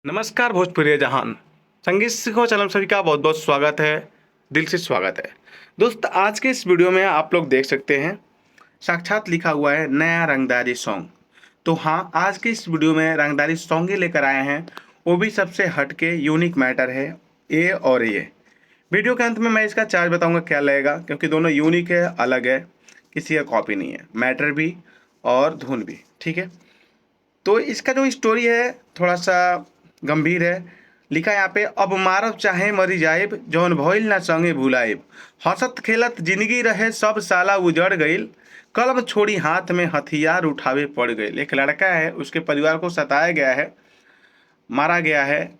नमस्कार भोजपुरी जहान संगीत सीखो चैनल में सभी का बहुत बहुत स्वागत है। दिल से स्वागत है। दोस्त, आज के इस वीडियो में आप लोग देख सकते हैं साक्षात लिखा हुआ है नया रंगदारी सॉन्ग। तो हाँ, आज के इस वीडियो में रंगदारी सॉन्ग ही लेकर आए हैं, वो भी सबसे हटके यूनिक मैटर है ए और ये। वीडियो के अंत में मैं इसका चार्ज बताऊंगा क्या लगेगा, क्योंकि दोनों यूनिक है, अलग है, किसी का कॉपी नहीं है, मैटर भी और धुन भी। ठीक है, तो इसका जो स्टोरी है थोड़ा सा गंभीर है। लिखा है यहाँ पे, अब मारब चाहे मरी जाइब जौन भइल ना संगे भुलाइब, हंसत खेलत जिंदगी रहे सब साला उजड़ गइल, कलम छोड़ी हाथ में हथियार उठावे पड़ गइल। एक लड़का है, उसके परिवार को सताया गया है, मारा गया है।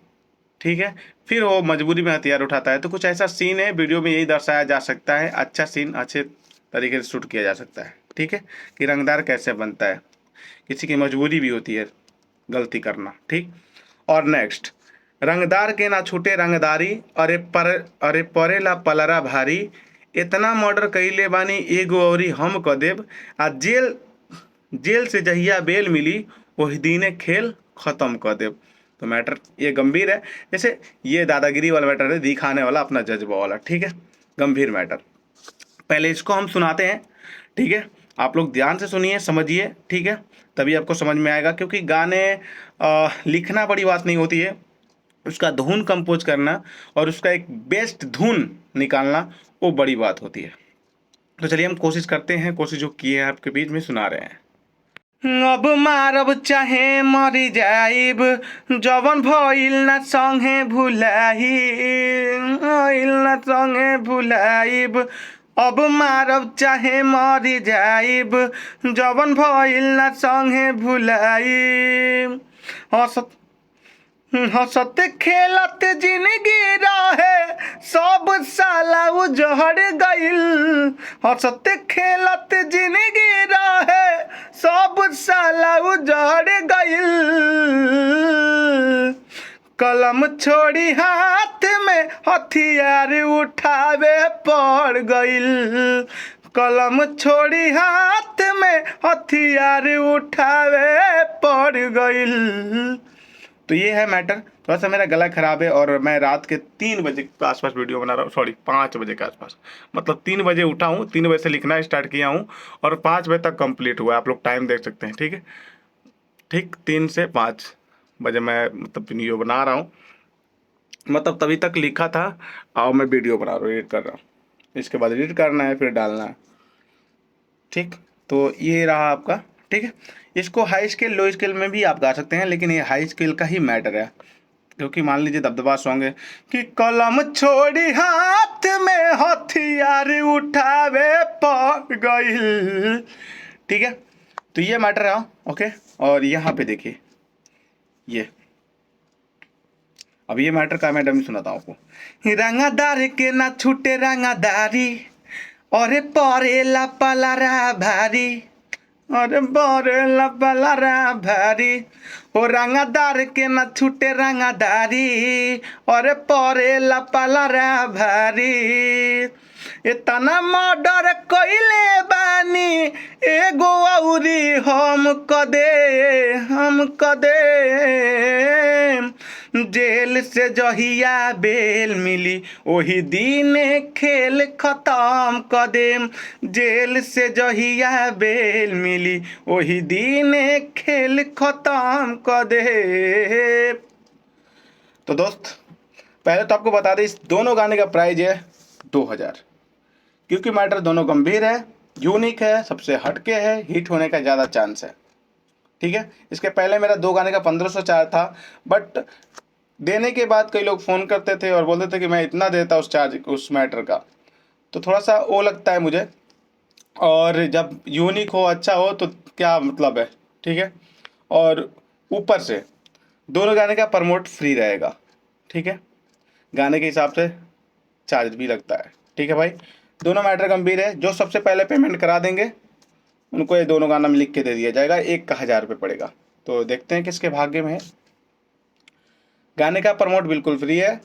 ठीक है, फिर वो मजबूरी में हथियार उठाता है। तो कुछ ऐसा सीन है वीडियो में, यही दर्शाया जा सकता है। अच्छा सीन अच्छे तरीके से शूट किया जा सकता है। ठीक है, कि रंगदार कैसे बनता है, किसी की मजबूरी भी होती है गलती करना। ठीक, और नेक्स्ट, रंगदार के ना छूटे रंगदारी, अरे परेला पलरा भारी, इतना मर्डर कइले बानी एगो औरी हम क देब, आ जेल से जहिया बेल मिली वही दिने खेल खत्म कर देब। तो मैटर ये गंभीर है, जैसे ये दादागिरी वाला मैटर है, दिखाने वाला अपना जज्बा वाला। ठीक है, गंभीर मैटर। पहले इसको हम सुनाते हैं। ठीक है, आप लोग ध्यान से सुनिए, समझिए। ठीक है, तभी आपको समझ में आएगा, क्योंकि गाने लिखना बड़ी बात नहीं होती है, उसका धुन कंपोज करना और उसका एक बेस्ट धुन निकालना वो बड़ी बात होती है। तो चलिए हम कोशिश करते हैं, कोशिश जो की है आपके बीच में सुना रहे हैं। अब मारब चाहे मरी जाइब जवन भइल ना संगे भुलाइब, अब मारब चाहे मरी जाइब जवन भइल ना संगे भुलाइब, हंसत हंसत खेलत जिंदगी रहे सब साला उजड़ गइल, हंसत खेलत जिंदगी रहे सब साला उजड़ गइल, कलम छोड़ी हाथ में हथियार उठावे पड़ गइल, कलम छोड़ी हाथ में हथियार उठावे पड़ गइल। तो ये है मैटर। थोड़ा सा मेरा गला खराब है और मैं रात के 3 बजे के आसपास वीडियो बना रहा हूँ, सॉरी 5 बजे के आसपास, मतलब 3 बजे उठा हूँ, 3 बजे से लिखना स्टार्ट किया हूँ और 5 बजे तक कंप्लीट हुआ है। आप लोग टाइम देख सकते हैं। ठीक है, ठीक 3 से 5 बजे मैं मतलब वीडियो बना रहा हूँ, मतलब तभी तक लिखा था और मैं वीडियो बना रहा हूँ, एडिट कर रहा हूँ। इसके बाद एडिट करना है, फिर डालना है। ठीक, तो ये रहा आपका। ठीक है, इसको हाई स्केल लो स्केल में भी आप गा सकते हैं, लेकिन ये हाई स्केल का ही मैटर है, क्योंकि मान लीजिए दबदबा सॉन्ग है कि कलम छोड़ी हाथ में हथियार उठावे पड़ गइल। ठीक है, तो ये मैटर है। ओके, और यहाँ पे देखिए ये, अब ये मैटर का मैं डमी सुनाता हूँ आपको। रंगादार के ना छूटे रंगादारी, अरे परेला पलारा भारी, अरे परेला पलारा भारी, ओ रंगादार के ना छूटे रंगादारी, अरे परेला पलारा भारी, इतना मर्डर कइले बानी एगो औरी हम कदे जेल से जहिया बेल मिली वही दिन खेल खत्म कर देम, जेल से जहिया बेल मिली वही दिन खेल खत्म कर दे। तो दोस्त, पहले तो आपको बता दें, इस दोनों गाने का प्राइस है 2000, क्योंकि मैटर दोनों गंभीर है, यूनिक है, सबसे हटके है, हिट होने का ज़्यादा चांस है। ठीक है, इसके पहले मेरा 2 गाने का 1500 चार्ज था, बट देने के बाद कई लोग फ़ोन करते थे और बोलते थे कि मैं इतना देता उस चार्ज उस मैटर का, तो थोड़ा सा वो लगता है मुझे। और जब यूनिक हो, अच्छा हो, तो क्या मतलब है। ठीक है, और ऊपर से दोनों गाने का प्रमोट फ्री रहेगा। ठीक है, गाने के हिसाब से चार्ज भी लगता है। ठीक है भाई, दोनों मैटर गंभीर है। जो सबसे पहले पेमेंट करा देंगे उनको ये दोनों गाना में लिख के दे दिया जाएगा, एक का 1000 रुपये पड़ेगा। तो देखते हैं किसके भाग्य में है। गाने का प्रमोट बिल्कुल फ्री है।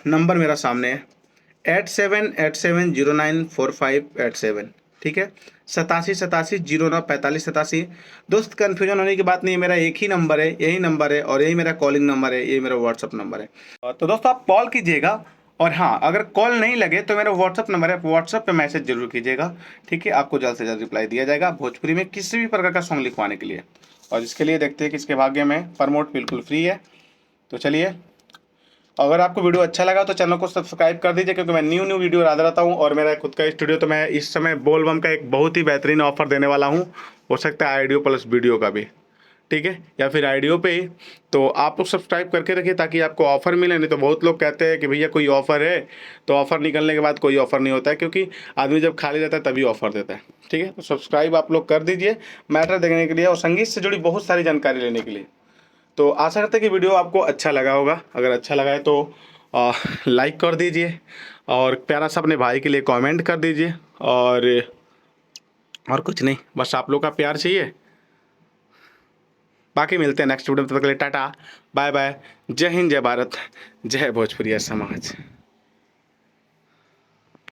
नंबर मेरा सामने है 8787094587। ठीक है, 8787094587। दोस्त कन्फ्यूजन होने की बात नहीं है, मेरा एक ही नंबर है, यही नंबर है और यही मेरा कॉलिंग नंबर है, यही मेरा व्हाट्सअप नंबर है। तो दोस्तों आप कॉल कीजिएगा, और हाँ अगर कॉल नहीं लगे तो मेरा व्हाट्सअप नंबर है, व्हाट्सअप पे मैसेज जरूर कीजिएगा, ठीक है, आपको जल्द से जल्द रिप्लाई दिया जाएगा भोजपुरी में किसी भी प्रकार का सॉन्ग लिखवाने के लिए। और इसके लिए देखते हैं कि इसके भाग्य में प्रमोट बिल्कुल फ्री है। तो चलिए, अगर आपको वीडियो अच्छा लगा तो चैनल को सब्सक्राइब कर दीजिए, क्योंकि मैं न्यू वीडियो डालता रहता हूँ और मेरा खुद का स्टूडियो। तो मैं इस समय बोलबम का एक बहुत ही बेहतरीन ऑफर देने वाला हूँ, हो सकता है आइडियो प्लस वीडियो का भी, ठीक है, या फिर आइडियो पे ही। तो आप लोग सब्सक्राइब करके रखिए ताकि आपको ऑफर मिले। नहीं तो बहुत लोग कहते हैं कि भैया कोई ऑफर है, तो ऑफर निकलने के बाद कोई ऑफर नहीं होता है, क्योंकि आदमी जब खाली रहता है तभी ऑफर देता है, ठीक है। तो सब्सक्राइब आप लोग कर दीजिए मैटर देखने के लिए और संगीत से जुड़ी बहुत सारी जानकारी लेने के लिए। तो आशा करते हैं कि वीडियो आपको अच्छा लगा होगा। अगर अच्छा लगा है तो लाइक कर दीजिए और प्यारा सा अपने भाई के लिए कमेंट कर दीजिए, और कुछ नहीं, बस आप लोग का प्यार चाहिए। बाकी मिलते हैं नेक्स्ट वीडियो में, तब तक के लिए टाटा बाय बाय, जय हिंद, जय भारत, जय भोजपुरिया समाज।